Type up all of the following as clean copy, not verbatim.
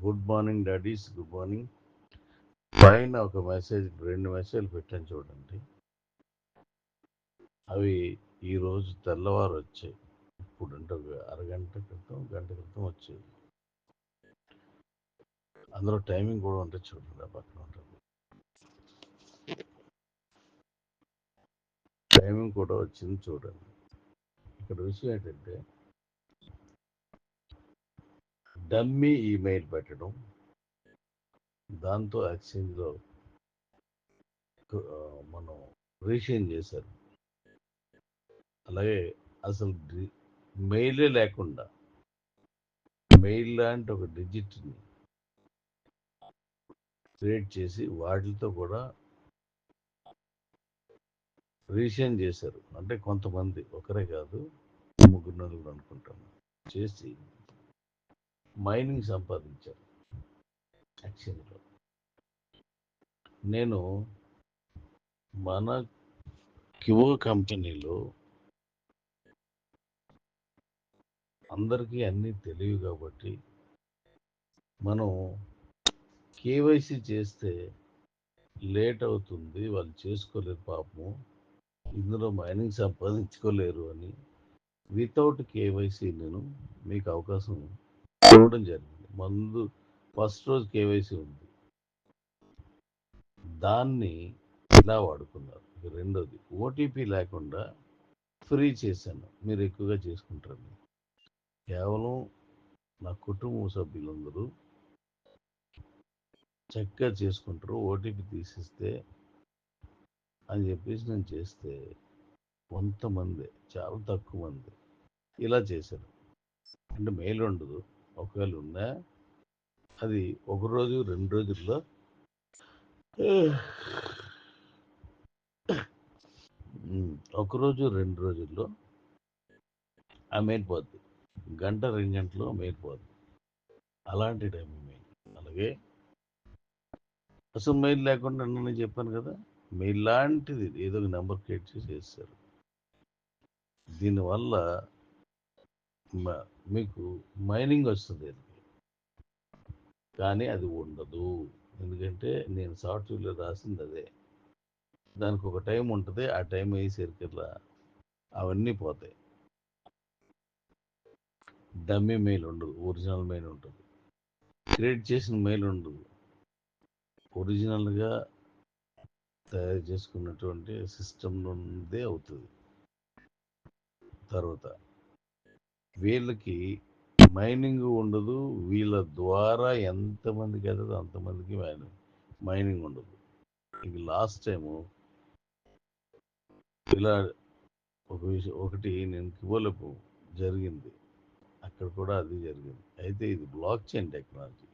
Good morning daddy's, good morning. పైన ఒక message, 2 మెసేజ్లు పెట్టాను చూడండి. అవి ఈరోజు తెల్లవారు వచ్చాయి. ఇప్పుడు అంటే ఒక అరగంట క్రితం, గంట క్రితం వచ్చాయి. అందులో టైమింగ్ కూడా ఉంటే చూడండి, ఆ పక్కన ఉంటుంది. టైమింగ్ కూడా వచ్చింది చూడండి. ఇక్కడ విషయం ఏంటంటే, డమ్మీ ఈమెయిల్ పెట్టడం, దాంతో ఎక్స్చేంజ్లో మనం రీషేన్ చేశారు. అలాగే అసలు మెయిలే లేకుండా మెయిల్ లాంటి ఒక డిజిట్ని క్రియేట్ చేసి వాటితో కూడా రీషేన్ చేశారు. అంటే కొంతమంది, ఒకరే కాదు, ముగ్గురు నలుగురు అనుకుంటాను, చేసి మైనింగ్ సంపాదించారు ఎక్స్చేంజ్లో. నేను మన క్యూ కంపెనీలో అందరికీ అన్నీ తెలియవు కాబట్టి మనం కేవైసీ చేస్తే లేట్ అవుతుంది, వాళ్ళు చేసుకోలేరు పాపము, ఇందులో మైనింగ్ సంపాదించుకోలేరు అని వితౌట్ కేవైసీ నేను మీకు అవకాశం ఇవ్వడం జరిగింది. ముందు ఫస్ట్ రోజు కేవైసీ ఉంది, దాన్ని ఇలా వాడుకున్నారు. రెండోది, ఓటీపీ లేకుండా ఫ్రీ చేశాను, మీరు ఎక్కువగా చేసుకుంటారు. కేవలం నా కుటుంబ సభ్యులందరూ చక్కగా చేసుకుంటారు, ఓటీపీ తీసిస్తే అని చెప్పేసి నేను చేస్తే కొంతమంది, చాలా తక్కువ మంది ఇలా చేశారు. అంటే మెయిల్ ఉండదు, ఒకవేళ ఉన్నా అది 1 రోజు 2 రోజుల్లో ఒకరోజు 2 రోజుల్లో ఆ మెయిల్ పోద్ది, గంట 2 గంటలో మెయిల్ పోద్ది. అలాంటి టైం మెయిల్. అలాగే అసలు మెయిల్ లేకుండా నేను చెప్పాను కదా, మెయిల్ లాంటిది ఏదో ఒక నెంబర్ క్రియేట్ చేసి చేస్తారు. దీనివల్ల మీకు మైనింగ్ వస్తుంది, కానీ అది ఉండదు. ఎందుకంటే నేను సాఫ్ట్వేర్లో రాసింది అదే. దానికి ఒక టైం ఉంటుంది, ఆ టైం అయ్యేసరికల్లా అవన్నీ పోతాయి. డమ్మీ మెయిల్ ఉండదు, ఒరిజినల్ మెయిల్ ఉంటుంది. క్రియేట్ చేసిన మెయిల్ ఉండదు, ఒరిజినల్గా తయారు చేసుకున్నటువంటి సిస్టమ్ నుండే అవుతుంది. తర్వాత వీళ్ళకి మైనింగ్ ఉండదు, వీళ్ళ ద్వారా ఎంతమందికి అవుతుందో అంతమందికి మైనింగ్ ఉండదు. ఇంక లాస్ట్ టైము ఇలా ఒక విషయం ఒకటి నేను కివోలకు జరిగింది, అక్కడ కూడా అది జరిగింది. అయితే ఇది బ్లాక్ చైన్ టెక్నాలజీ,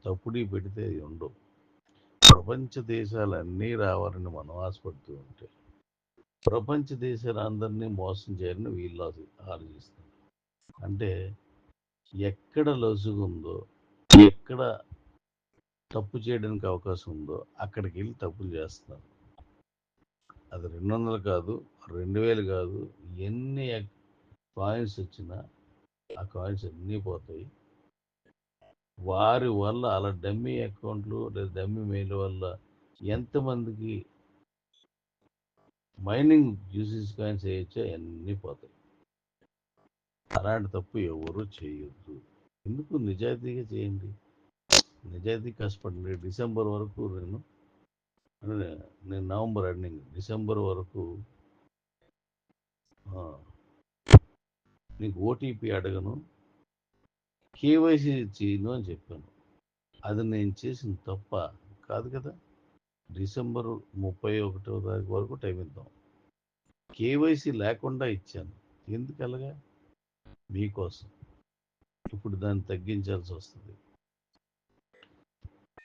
తప్పుడు పెడితే ఇది ఉండవు. ప్రపంచ దేశాలన్నీ రావాలని మనం ఆశపడుతూ ఉంటే ప్రపంచ దేశాలందరినీ మోసం చేయాలని వీళ్ళు ఆలోచిస్తారు. అంటే ఎక్కడ లొసుగుందో, ఎక్కడ తప్పు చేయడానికి అవకాశం ఉందో అక్కడికి వెళ్ళి తప్పులు చేస్తున్నారు. అది 200 కాదు, 2000 కాదు, ఎన్ని కాయిన్స్ వచ్చినా ఆ కాయిన్స్ అన్నీ పోతాయి. వారి వల్ల అలా డమ్మీ అకౌంట్లు లేదా డమ్మీ మెయిల్ వల్ల ఎంతమందికి మైనింగ్ యూసేజ్ కాయిన్స్ వేయచ్చో అన్నీ పోతాయి. అలాంటి తప్పు ఎవరు చేయొద్దు. ఎందుకు, నిజాయితీగా చేయండి, నిజాయితీ కష్టపడండి. డిసెంబర్ వరకు నేను నవంబర్ ఎండింగ్ డిసెంబర్ వరకు నీకు ఓటీపీ అడగను, కేవైసీ చేయను అని చెప్పాను. అది నేను చేసిన తప్ప కాదు కదా. డిసెంబర్ 31వ తారీఖు వరకు టైం ఇద్దాం, కేవైసీ లేకుండా ఇచ్చాను. ఎందుకు అలాగా? మీకోసం. ఇప్పుడు దాన్ని తగ్గించాల్సి వస్తుంది.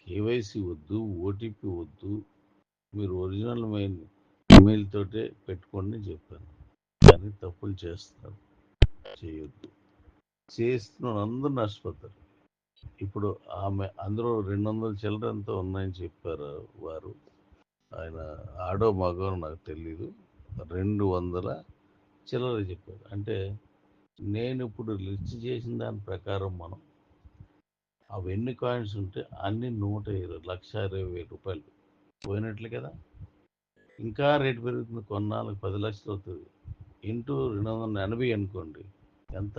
కేవైసీ వద్దు, ఓటీపీ వద్దు, మీరు ఒరిజినల్ ఇమెయిల్ తోటే పెట్టుకోండి చెప్పాను. కానీ తప్పులు చేస్తున్నారు, చేయొద్దు. చేస్తున్న అందరూ నష్టపోతారు. ఇప్పుడు ఆమె అందులో 200 చిల్లరంతా ఉన్నాయని చెప్పారు వారు. ఆయన ఆడో మగో నాకు తెలీదు, 200 చిల్లర చెప్పారు. అంటే నేను ఇప్పుడు లిస్ట్ చేసిన దాని ప్రకారం మనం అవి ఎన్ని కాయిన్స్ ఉంటే అన్ని 120 1,20,000 పోయినట్లే కదా. ఇంకా రేటు పెరుగుతుంది, కొన్నాళ్ళకి 10 లక్షలు అవుతుంది. ఇంటూ 280 అనుకోండి, ఎంత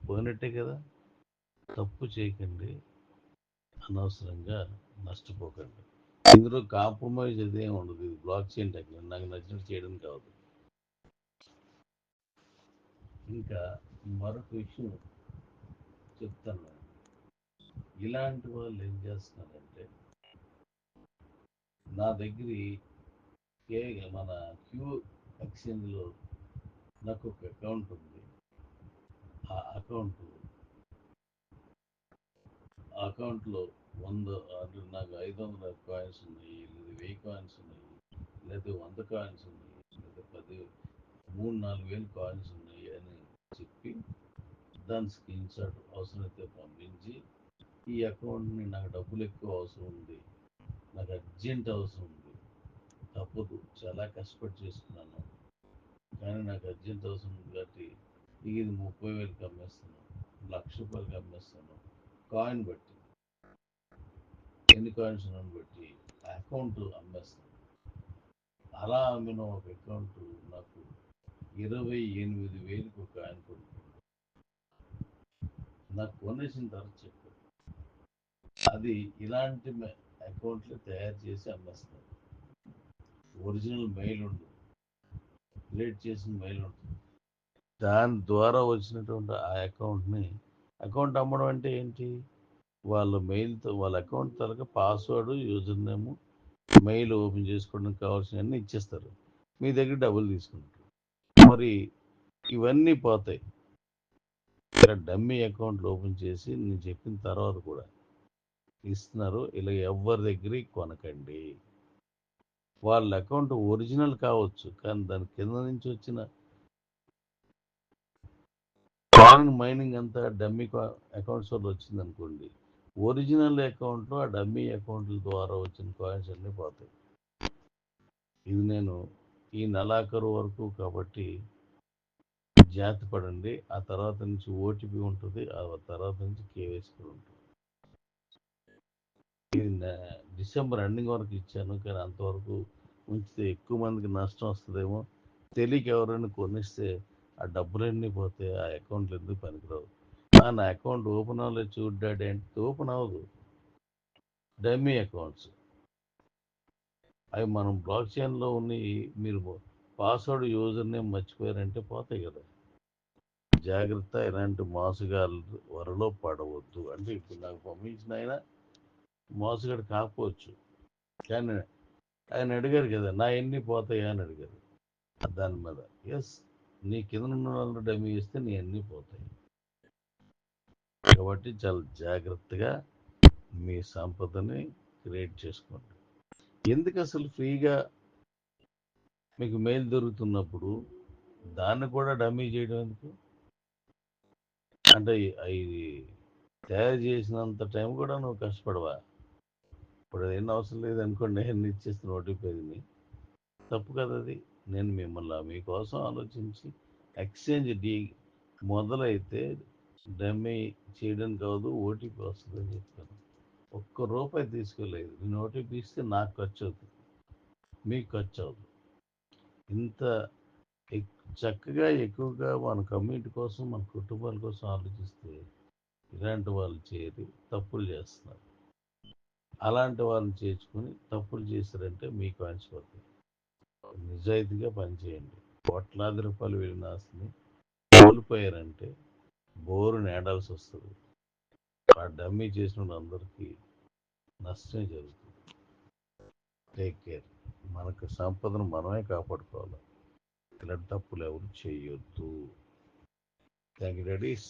పోయినట్టే కదా. తప్పు చేయకండి, అనవసరంగా నష్టపోకండి. ఇందులో కాంప్రమైజ్ అదే ఉండదు. ఇది బ్లాక్ చైన్ టెక్నాలజీ, నాకు నచ్చినట్టు చేయడం కాదు. ఇంకా మరొక విషయం చెప్తాను. ఇలాంటి వాళ్ళు ఏం చేస్తున్నారంటే, నా దగ్గర మన క్యూ ఎక్స్చేంజ్లో నాకు ఒక అకౌంట్ ఉంది. ఆ అకౌంట్ ఆ అకౌంట్లో 100, అంటే నాకు 500 కాయిన్స్ ఉన్నాయి, లేదా 1000 కాయిన్స్ ఉన్నాయి, లేదా 100 కాయిన్స్ ఉన్నాయి, లేదా 10, 3, 4 వేలు కాయిన్స్ ఉన్నాయి అని చెప్పి దాని స్క్రీన్ షాట్ అవసరమైతే పంపించి, ఈ అకౌంట్ని నాకు డబ్బులు ఎక్కువ అవసరం ఉంది, నాకు అర్జెంట్ అవసరం ఉంది, తప్పదు, చాలా కష్టపడి చేసుకున్నాను, కానీ నాకు అర్జెంట్ అవసరం ఉంది కాబట్టి ఇది 30,000కి అమ్మేస్తాను, రూ. 1,00,000 అమ్మేస్తాను, కాయిన్ బట్టి, ఎన్ని కాయిన్స్ ఉన్నాను బట్టి అకౌంట్ అమ్మేస్తాను. అలా అమ్మిన ఒక అకౌంట్ నాకు 28,000కి ఒక కాయిన్ కొనుక్కుంది. నాకు కొనేసిన తర్వాత చెప్పారు, అది ఇలాంటి అకౌంట్లు తయారు చేసి అమ్మేస్తారు. ఒరిజినల్ మెయిల్ ఉండదు, క్రియేట్ చేసిన మెయిల్ ఉంటుంది. దాని ద్వారా వచ్చినటువంటి ఆ అకౌంట్ అమ్మడం అంటే ఏంటి, వాళ్ళ మెయిల్తో వాళ్ళ అకౌంట్ తలక password, user name, mail open చేసుకోవడానికి కావాల్సినవన్నీ ఇచ్చేస్తారు, మీ దగ్గర డబ్బులు తీసుకుంటారు. మరి ఇవన్నీ పోతాయి. ఇక్కడ డమ్మీ అకౌంట్లు ఓపెన్ చేసి నేను చెప్పిన తర్వాత కూడా ఇస్తున్నారు. ఇలా ఎవరి దగ్గర కొనకండి. వాళ్ళ అకౌంట్ ఒరిజినల్ కావచ్చు, కానీ దాని కింద నుంచి వచ్చిన కాయిన్ మైనింగ్ అంతా డమ్మీ అకౌంట్స్ వల్ల వచ్చింది అనుకోండి, ఒరిజినల్ అకౌంట్లో ఆ డమ్మీ అకౌంట్ల ద్వారా వచ్చిన కాయిన్స్ అన్నీ పోతాయి. ఇది నేను ఈ నెలాఖరు వరకు కాబట్టి జాగ్రత్త పడండి. ఆ తర్వాత నుంచి ఓటీపీ ఉంటుంది, ఆ తర్వాత నుంచి కేవైసీ కూడా ఉంటుంది. ఇది డిసెంబర్ ఎండింగ్ వరకు ఇచ్చాను, కానీ అంతవరకు ఉంచితే ఎక్కువ మందికి నష్టం వస్తుందేమో. తెలియక ఎవరైనా కొనిస్తే ఆ డబ్బులన్నీ పోతే ఆ అకౌంట్లు ఎందుకు పనికిరావు. నా అకౌంట్ ఓపెన్ అవ్వలేదు చూడు డాడీ అంటే ఓపెన్ అవ్వదు. డమ్మీ అకౌంట్స్ అవి మనం బ్లాక్ చైన్లో ఉన్న, మీరు పాస్వర్డ్ యూజర్ నేమ్ మర్చిపోయారంటే పోతాయి కదా. జాగ్రత్త, ఇలాంటి మోసగాళ్ళ వరలో పడవద్దు. అంటే ఇప్పుడు నాకు పంపించిన ఆయన మోసగాడు కాకపోవచ్చు, కానీ ఆయన అడిగారు కదా నా ఎన్ని పోతాయా అని అడిగారు. దాని మీద ఎస్, నీ కింద ఉన్న వాళ్ళు డమ్మీ ఇస్తే నీ అన్నీ పోతాయి. కాబట్టి చాలా జాగ్రత్తగా మీ సంపదని క్రియేట్ చేసుకోండి. ఎందుకు అసలు ఫ్రీగా మీకు మెయిల్ దొరుకుతున్నప్పుడు దాన్ని కూడా డమ్మీ చేయడం ఎందుకు? అంటే ఇది తయారు చేసినంత టైం కూడా నువ్వు కష్టపడవా? ఇప్పుడు ఏం అవసరం లేదు అనుకోండి, నేను ఇచ్చేస్తున్న ఓటీపీని, తప్పు కదా అది. నేను మిమ్మల్ని మీకోసం ఆలోచించి ఎక్స్చేంజ్ డీ మొదలైతే డమ్మీ చేయడం కాదు, ఓటీపీ వస్తుందని చెప్పాను. ఒక్క రూపాయి తీసుకోలేదు. నేను ఓటీపీ ఇస్తే నాకు ఖర్చు అవుతుంది, మీకు ఖర్చు అవుతుంది. ఇంత చక్కగా ఎక్కువగా మన కమ్యూనిటీ కోసం, మన కుటుంబాల కోసం ఆలోచిస్తే ఇలాంటి వాళ్ళు చేరి తప్పులు చేస్తున్నారు. అలాంటి వాళ్ళని చేర్చుకొని తప్పులు చేశారంటే మీకు కాన్సిపోతాయి. నిజాయితీగా పనిచేయండి. కోట్లాది రూపాయలు వెళ్ళిన ఆస్తిని కోల్పోయారంటే బోరు నేడాల్సి వస్తుంది. ఆ డమ్మీ చేసిన అందరికీ నష్టమే జరుగుతుంది. Take care. మనకు సంపదను మనమే కాపాడుకోవాలి. ఇలాంటి తప్పులు ఎవరు చేయొద్దు. Thank you daddy's.